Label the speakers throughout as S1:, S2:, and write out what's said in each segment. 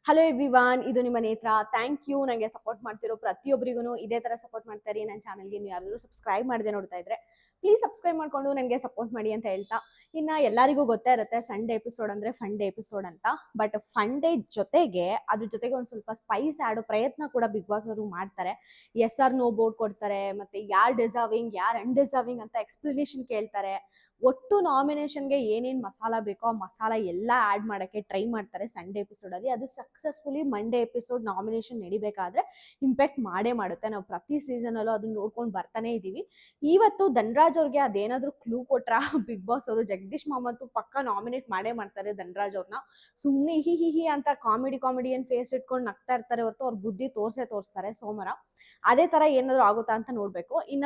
S1: Hello everyone, ಇದು ನಿಮ್ಮ ನೇತ್ರ. ಥ್ಯಾಂಕ್ ಯು ನನಗೆ ಸಪೋರ್ಟ್ ಮಾಡ್ತಿರೋ ಪ್ರತಿಯೊಬ್ಬರಿಗೂ ಇದೇ ತರ ಸಪೋರ್ಟ್ ಮಾಡ್ತಾರೆ. ನನ್ನ ಚಾನಲ್ಗೆ ನೀವು ಯಾರಾದರೂ ಸಬ್ಸ್ಕ್ರೈಬ್ ಮಾಡದೆ ನೋಡ್ತಾ ಇದ್ರೆ ಪ್ಲೀಸ್ ಸಬ್ಸ್ಕ್ರೈಬ್ ಮಾಡ್ಕೊಂಡು ನನಗೆ ಸಪೋರ್ಟ್ ಮಾಡಿ ಅಂತ ಹೇಳ್ತಾ, ಇನ್ನ ಎಲ್ಲರಿಗೂ ಗೊತ್ತೇ ಇರುತ್ತೆ ಸಂಡೇ ಎಪಿಸೋಡ್ ಅಂದ್ರೆ ಫನ್ ಡೇ ಎಪಿಸೋಡ್ ಅಂತ. ಬಟ್ ಫನ್ ಡೇ ಜೊತೆಗೆ ಅದ್ರ ಜೊತೆಗೆ ಒಂದು ಸ್ವಲ್ಪ ಸ್ಪೈಸ್ ಆಡೋ ಪ್ರಯತ್ನ ಕೂಡ ಬಿಗ್ ಬಾಸ್ ಅವರು ಮಾಡ್ತಾರೆ. ಎಸ್ ಆರ್ ನೋ ಬೋರ್ಡ್ ಕೊಡ್ತಾರೆ, ಮತ್ತೆ ಯಾರು ಡಿಸರ್ವಿಂಗ್ ಯಾರು ಅನ್ಡಿಸರ್ವಿಂಗ್ ಅಂತ ಎಕ್ಸ್ಪ್ಲನೇಷನ್ ಕೇಳ್ತಾರೆ. ಒಟ್ಟು ನಾಮಿನೇಷನ್ಗೆ ಏನೇನು ಮಸಾಲ ಬೇಕೋ ಆ ಮಸಾಲ ಎಲ್ಲ ಆ್ಯಡ್ ಮಾಡೋಕ್ಕೆ ಟ್ರೈ ಮಾಡ್ತಾರೆ ಸಂಡೇ ಎಪಿಸೋಡಲ್ಲಿ. ಅದು ಸಕ್ಸಸ್ಫುಲಿ ಮಂಡೇ ಎಪಿಸೋಡ್ ನಾಮಿನೇಷನ್ ನಡಿಬೇಕಾದ್ರೆ ಇಂಪ್ಯಾಕ್ಟ್ ಮಾಡೇ ಮಾಡುತ್ತೆ. ನಾವು ಪ್ರತಿ ಸೀಸನಲ್ಲೂ ಅದನ್ನ ನೋಡ್ಕೊಂಡು ಬರ್ತಾನೆ ಇದ್ದೀವಿ. ಇವತ್ತು ಧನ್ರಾಜ್ ಅವ್ರಿಗೆ ಅದೇನಾದರೂ ಕ್ಲೂ ಕೊಟ್ರ ಬಿಗ್ ಬಾಸ್ ಅವರು, ಜಗದೀಶ್ ಮಾಮಂತು ಪಕ್ಕ ನಾಮಿನೇಟ್ ಮಾಡೇ ಮಾಡ್ತಾರೆ ಧನ್ರಾಜ್ ಅವ್ರನ್ನ. ಸುಮ್ಮನೆ ಹಿ ಅಂತ ಕಾಮಿಡಿಯನ್ ಫೇಸ್ ಇಟ್ಕೊಂಡು ನಗ್ತಾ ಇರ್ತಾರೆ ಹೊರತು ಅವ್ರ ಬುದ್ಧಿ ತೋರಿಸ್ತಾರೆ ಸೋಮವಾರ. ಅದೇ ತರ ಏನಾದ್ರು ಆಗುತ್ತಾ ಅಂತ ನೋಡ್ಬೇಕು. ಇನ್ನ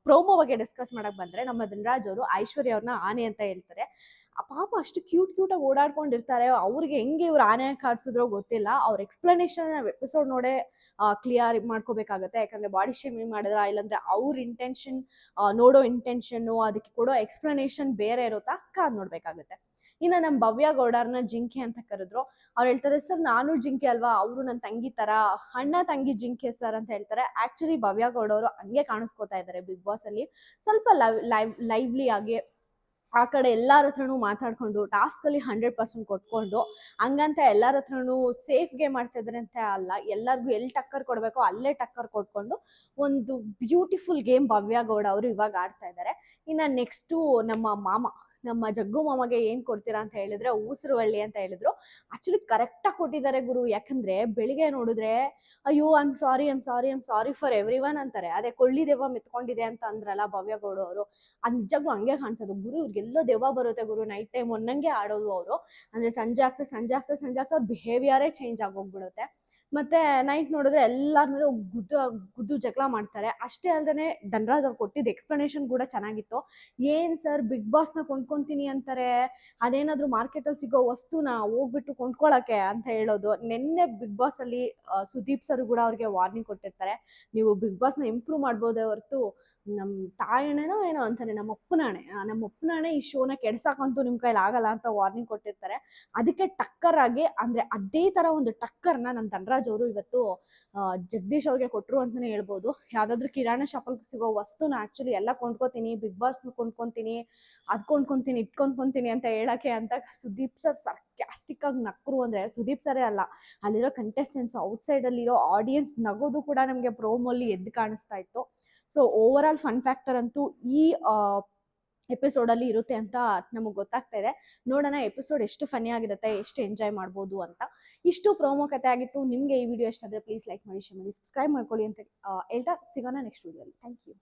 S1: ಪ್ರೋಮೋ ಬಗ್ಗೆ ಡಿಸ್ಕಸ್ ಮಾಡಕ್ ಬಂದ್ರೆ, ನಮ್ಮ ಧನ್ರಾಜ್ ಅವರು ಐಶ್ವರ್ಯ ಅವ್ರನ್ನ ಆನೆ ಅಂತ ಹೇಳ್ತಾರೆ. ಆ ಪಾಪ ಅಷ್ಟು ಕ್ಯೂಟ್ ಆಗಿ ಓಡಾಡ್ಕೊಂಡಿರ್ತಾರೆ. ಅವ್ರಿಗೆ ಹೆಂಗೆ ಇವ್ರು ಆನೆ ಕಾಡ್ಸಿದ್ರೋ ಗೊತ್ತಿಲ್ಲ. ಅವ್ರ ಎಕ್ಸ್ಪ್ಲನೇಷನ್ ಎಪಿಸೋಡ್ ನೋಡೇ ಕ್ಲಿಯರ್ ಮಾಡ್ಕೋಬೇಕಾಗತ್ತೆ. ಯಾಕಂದ್ರೆ ಬಾಡಿ ಶೇಮಿಂಗ್ ಮಾಡಿದ್ರ, ಇಲ್ಲಾಂದ್ರೆ ಅವ್ರ ಇಂಟೆನ್ಷನ್ ನೋಡೋ ಇಂಟೆನ್ಷನ್, ಅದಕ್ಕೆ ಕೊಡೋ ಎಕ್ಸ್ಪ್ಲನೇಷನ್ ಬೇರೆ ಇರುತ್ತಾ ಕಾದ್ ನೋಡ್ಬೇಕಾಗತ್ತೆ. ಇನ್ನ ನಮ್ಮ ಭವ್ಯ ಗೌಡರ್ನ ಜಿಂಕೆ ಅಂತ ಕರೆದ್ರು. ಅವ್ರು ಹೇಳ್ತಾರೆ, ಸರ್ ನಾನು ಜಿಂಕೆ ಅಲ್ವಾ, ಅವರು ನನ್ನ ತಂಗಿ ತರ, ಅಣ್ಣ ತಂಗಿ ಜಿಂಕೆ ಸರ್ ಅಂತ ಹೇಳ್ತಾರೆ. ಆಕ್ಚುಲಿ ಭವ್ಯ ಗೌಡ ಅವರು ಹಂಗೆ ಕಾಣಿಸ್ಕೋತಾ ಇದ್ದಾರೆ ಬಿಗ್ ಬಾಸ್ ಅಲ್ಲಿ. ಸ್ವಲ್ಪ ಲೈವ್ಲಿ ಆಗಿ ಆ ಕಡೆ ಎಲ್ಲಾರ ಹತ್ರನೂ ಮಾತಾಡ್ಕೊಂಡು ಟಾಸ್ಕ್ ಅಲ್ಲಿ 100% ಕೊಟ್ಕೊಂಡು, ಹಂಗಂತ ಎಲ್ಲಾರ ಹತ್ರನೂ ಸೇಫ್ ಗೇಮ್ ಮಾಡ್ತಾ ಇದ್ರೆ ಅಂತ ಅಲ್ಲ, ಎಲ್ಲರಿಗೂ ಎಲ್ಲಿ ಟಕ್ಕರ್ ಕೊಡ್ಬೇಕೋ ಅಲ್ಲೇ ಟಕ್ಕರ್ ಕೊಟ್ಕೊಂಡು ಒಂದು ಬ್ಯೂಟಿಫುಲ್ ಗೇಮ್ ಭವ್ಯ ಗೌಡ ಅವರು ಇವಾಗ ಆಡ್ತಾ ಇದ್ದಾರೆ. ಇನ್ನ ನೆಕ್ಸ್ಟು ನಮ್ಮ ಜಗ್ಗು ಮಾಮಗೆ ಏನ್ ಕೊಡ್ತೀರಾ ಅಂತ ಹೇಳಿದ್ರೆ, ಊಸರವಳ್ಳಿ ಅಂತ ಹೇಳಿದ್ರು. ಆಕ್ಚುಲಿ ಕರೆಕ್ಟಾಗಿ ಕೊಟ್ಟಿದ್ದಾರೆ ಗುರು. ಯಾಕಂದ್ರೆ ಬೆಳಿಗ್ಗೆ ನೋಡಿದ್ರೆ ಅಯ್ಯೋ I am sorry for every one ಅಂತಾರೆ. ಅದೇ ಕೊಳ್ಳಿ ದೆವ್ವ ಮೆತ್ಕೊಂಡಿದೆ ಅಂತ ಅಂದ್ರಲ್ಲ ಭವ್ಯ ಗೌಡ ಅವರು, ಅದು ನಿಜಕ್ಕೂ ಹಂಗೆ ಕಾಣಿಸೋದು ಗುರು. ಇವ್ರಿಗೆಲ್ಲೋ ದೆವ್ವ ಬರುತ್ತೆ ಗುರು, ನೈಟ್ ಟೈಮ್ ಒಂದಂಗೆ ಆಡೋದು ಅವರು. ಅಂದ್ರೆ ಸಂಜೆ ಆಗ್ತಾ ಅವ್ರ ಬಿಹೇವಿಯರೇ ಚೇಂಜ್ ಆಗೋಗ್ಬಿಡುತ್ತೆ. ಮತ್ತೆ ನೈಟ್ ನೋಡಿದ್ರೆ ಎಲ್ಲಾರ ಗುದ್ದು ಜಗಳ ಮಾಡ್ತಾರೆ. ಅಷ್ಟೇ ಅಲ್ಲದೆ ಧನ್ರಾಜ್ ಅವ್ರು ಕೊಟ್ಟಿದ್ದ ಎಕ್ಸ್ಪ್ಲನೇಷನ್ ಕೂಡ ಚೆನ್ನಾಗಿತ್ತು. ಏನ್ ಸರ್ ಬಿಗ್ ಬಾಸ್ನ ಕೊಂಡ್ಕೊಂತೀನಿ ಅಂತಾರೆ, ಅದೇನಾದ್ರೂ ಮಾರ್ಕೆಟಲ್ಲಿ ಸಿಗೋ ವಸ್ತುನ ಹೋಗ್ಬಿಟ್ಟು ಕೊಂಡ್ಕೊಳಕ್ಕೆ ಅಂತ ಹೇಳೋದು. ನಿನ್ನೆ ಬಿಗ್ ಬಾಸ್ ಅಲ್ಲಿ ಸುದೀಪ್ ಸರ್ ಕೂಡ ಅವ್ರಿಗೆ ವಾರ್ನಿಂಗ್ ಕೊಟ್ಟಿರ್ತಾರೆ, ನೀವು ಬಿಗ್ ಬಾಸ್ನ ಇಂಪ್ರೂವ್ ಮಾಡ್ಬೋದೇ ಹೊರತು ನಮ್ಮ ತಾಯಣ್ಣನೋ ಏನೋ ಅಂತಾನೆ, ನಮ್ಮ ಅಪ್ಪನಾಣೆ ಈ ಶೋನ ಕೆಡ್ಸಕ್ಕಂತೂ ನಿಮ್ಮ ಕೈಲಿ ಆಗಲ್ಲ ಅಂತ ವಾರ್ನಿಂಗ್ ಕೊಟ್ಟಿರ್ತಾರೆ. ಅದಕ್ಕೆ ಟಕ್ಕರ್ ಆಗಿ, ಅಂದ್ರೆ ಅದೇ ತರ ಒಂದು ಟಕ್ಕರ್ನ ನಮ್ಮ ಧನ್ರಾಜ್ ಅವರು ಇವತ್ತು ಜಗದೀಶ್ ಅವ್ರಿಗೆ ಕೊಟ್ಟರು ಅಂತಾನೆ ಹೇಳ್ಬೋದು. ಯಾವ್ದಾದ್ರು ಕಿರಾಣಿ ಶಾಪಲ್ಲಿ ಸಿಗೋ ವಸ್ತುನ ಆಕ್ಚುಲಿ ಎಲ್ಲ ಕೊಂಡ್ಕೋತೀನಿ, ಬಿಗ್ ಬಾಸ್ನ ಕೊಂಡ್ಕೊಂತೀನಿ, ಅದ್ ಕೊಂಡ್ಕೊಂತೀನಿ ಇದ್ ಕೊಂಡ್ಕೊಂತೀನಿ ಅಂತ ಹೇಳಕ್ಕೆ ಅಂತ ಸುದೀಪ್ ಸರ್ ಸರ್ಕ್ಯಾಸ್ಟಿಕ್ ಆಗಿ ನಕ್ರು. ಅಂದ್ರೆ ಸುದೀಪ್ ಸರೇ ಅಲ್ಲ, ಅಲ್ಲಿರೋ ಕಂಟೆಸ್ಟೆಂಟ್ಸ್, ಔಟ್ಸೈಡ್ ಅಲ್ಲಿರೋ ಆಡಿಯನ್ಸ್ ನಗೋದು ಕೂಡ ನಮಗೆ ಪ್ರೋಮೋಲಿ ಎದ್ದು ಕಾಣಿಸ್ತಾ ಇತ್ತು. So over all fun factor ಅಂತೂ ಈ ಎಪಿಸೋಡ್ ಅಲ್ಲಿ ಇರುತ್ತೆ ಅಂತ ನಮಗೆ ಗೊತ್ತಾಗ್ತಾ ಇದೆ. ನೋಡೋಣ ಎಪಿಸೋಡ್ ಎಷ್ಟು ಫನಿ ಆಗಿರುತ್ತೆ, ಎಷ್ಟು ಎಂಜಾಯ್ ಮಾಡ್ಬೋದು ಅಂತ. ಇಷ್ಟು ಪ್ರೋಮೋ ಕತೆ ಆಗಿತ್ತು. ನಿಮಗೆ ಈ ವಿಡಿಯೋ ಇಷ್ಟ ಆದರೆ ಪ್ಲೀಸ್ ಲೈಕ್ ಮಾಡಿ, ಶೇರ್ ಮಾಡಿ, ಸಬ್ಸ್ಕ್ರೈಬ್ ಮಾಡ್ಕೊಳ್ಳಿ ಅಂತ ಹೇಳ್ತಾ ಸಿಗೋಣ ನೆಕ್ಸ್ಟ್ ವಿಡಿಯೋಲಿ. Thank you.